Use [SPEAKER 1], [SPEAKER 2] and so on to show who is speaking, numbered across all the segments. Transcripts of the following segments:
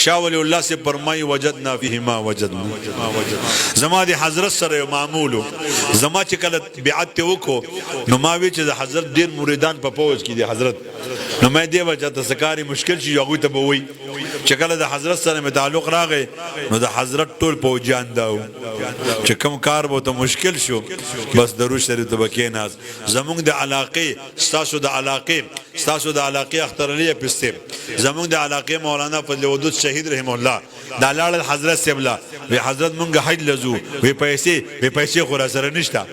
[SPEAKER 1] شاه ولی الله سے فرمای وجدنا فیه ما وجدنا. زما د حضرت سره معمولو زما چې کله بیعت ته وکړو نو ما وی چې د حضرت ډیر مریدان په پوج کې دي حضرت، نو مې دی وجه ته سکاري مشکل شي هغه ته به وی چې کله د حضرت سره مې تعلق راغی نو د حضرت ټول پوجان داو چې کوم کار به ته مشکل شو بس درود شریف ته بکیناز. زمونږ د علاقې ستاسو د علاقې اختر علی پسته زمونږ د علاقې مولانا فضل ودود شهید رحم الله دا لاړ حضرت سیبلا وی حضرت مونږ حج لزو وی پیسې خورا سره نشتا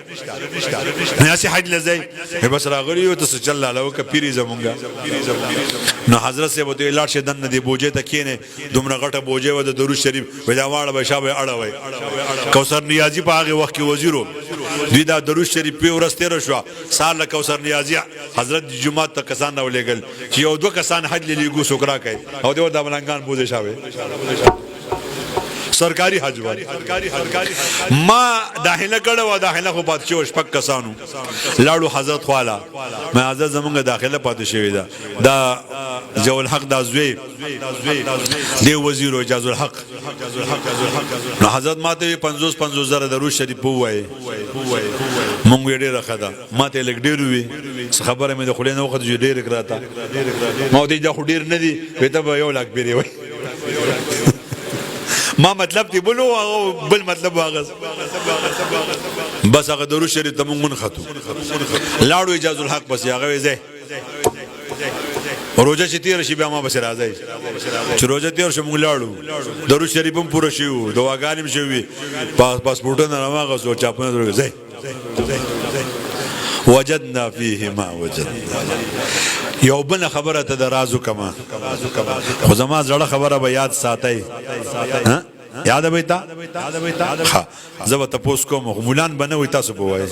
[SPEAKER 1] نه سي حج لزای بس راغلی او ته چل لاله ک پیری زمونږ نو حضرت سے وته لاړ شه دنه دی بوجه ته کینه دومره غټه بوجه و د درود شریف ودا واړه بشابه اړوي. کوثر نیازی په هغه وخت کې وزیرو دوی دا درود شریف په ورسته را شو سال له کوثر نیازی حضرت جمعه ته کسان ولېګل چې یو دوه کسان حج لګو شکرا کوي او د ملنګان بوزه شاوي سرکاری حج ما داخله کړه داخله خو پات شو شپک کسانو لاړو حضرت خواله ما حضرت زمونږ داخله پات شوی دا جو الحق دا زوی دی وزیر اجازه الحق نو حضرت ماته 50 زره درود شریف وای مونږ ډیره خدا ماته لګ ډیر وی خبره مې د خلینو وخت ډیر کراته ما دې دا ډیر نه دی وته یو لاک بیري وای ما مطلب دی بلو او بل مطلب واغز بس هغه درود شریف ته مونږ خطو لاړو اجازه الحق بس هغه زه روزه چې تیر شي بیا ما بس راځي چې روزه تیر شي مونږ لاړو درود شریف هم پوره شو دواګانې شوي پاسپورټونه راغو سو چاپونه درځي وجدنا فيه ما وجدنا. یو بل خبره ته درازو کما خو زما زړه خبره به یاد ساتي یاد به تا ها زبر تاسو کوم مولان بنوي تاسو په وای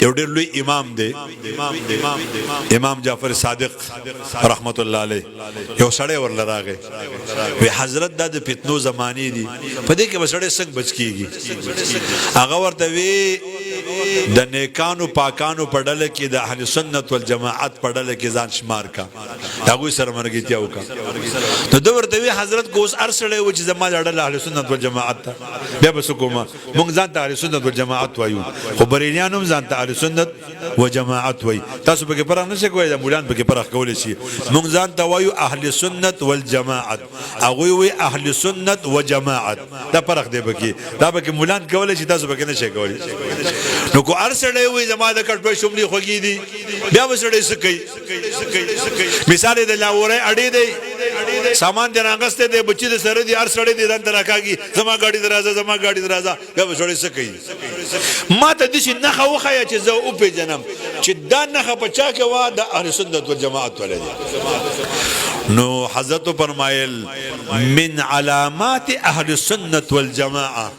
[SPEAKER 1] یو ډېر لوی امام دی امام جعفر صادق رحمت الله علیه یو سړی ورل راغی وی حضرت د فتنو زمانی دی په دې کې وسړی څنګه بچ کیږي هغه ورته وی د نیکانو پاکانو پړل کې د اهل سنت والجماعت پړل کې ځان شمار کا هغه سره مرګتیا وکا نو د ورته وی حضرت کوس ارسړی و چې زما لړل اهل سنت والجماعت بیا بس کومه مونږ ځان ته اهل سنت والجماعت وایو خو بریلیانو ځان ته سنت و جماعت وای تاسو به پرخ نشئ کوی د مولان به پرخ کول شي مونږ ځان ته وایو اهل سنت والجماعت هغه وی اهل سنت و جماعت دا پرخ دی بکی دا به مولان کول شي تاسو به نشئ کولی نو کو ارسړی وی زما د کټ په شملي خوګی دي بیا وسړی سکی مثال د لاوره اړې دی سامان د راغسته دی بچی د سره دی ارسړی دی دن ترکاږي زما गाड़ी درازه بیا وسړی سکی ما ته د شي نه خوخه چې زه او په جنم چې دا نه په چا کې وا د اهل سنت والجماعت ولدي نو حضرت فرمایل من علامات اهل السنت والجماعه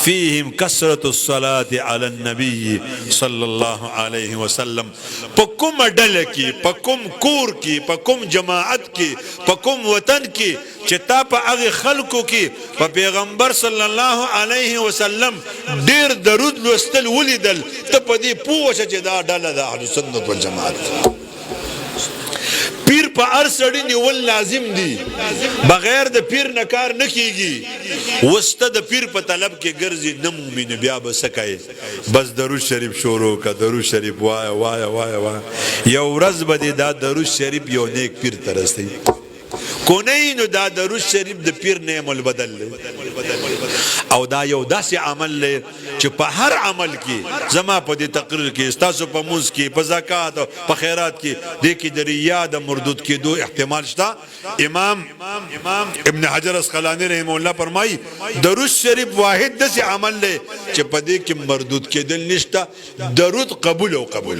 [SPEAKER 1] فيهم كثرة الصلاة على النبي صلى الله عليه وسلم پکم ډل کی پکم کور کی پکم جماعت کی پکم وطن کی چتا په هغه خلکو کې په پیغمبر صلی الله علیه وسلم ډیر درود لوستل ولیدل ته په دې پوښه چې دا ډله د اهل سنت والجماعت پیر په ارسړی نیول لازم دی بغیر د پیر نه کار نه کیږي وسته د پیر په طلب کې ګرځي نه مومن بیا به سکای بس درود شریف شروع کا درود شریف وای وای وای وای یو ورځ به دا درود شریف یو نیک پیر ترسي کونی نو دا درود شریف د پیر نعم البدل او دا یو داسې عمل لري چې په هر عمل کې زما په دې تقریر کې تاسو په موز کې په زکات او په خیرات کې د کې د ریا د مردود کېدو احتمال شته امام ابن حجر اسقلانی رحم الله فرمایي درود شریف واحد داسې عمل لري چې په دې کې مردود کېدل نشته درود قبول او قبول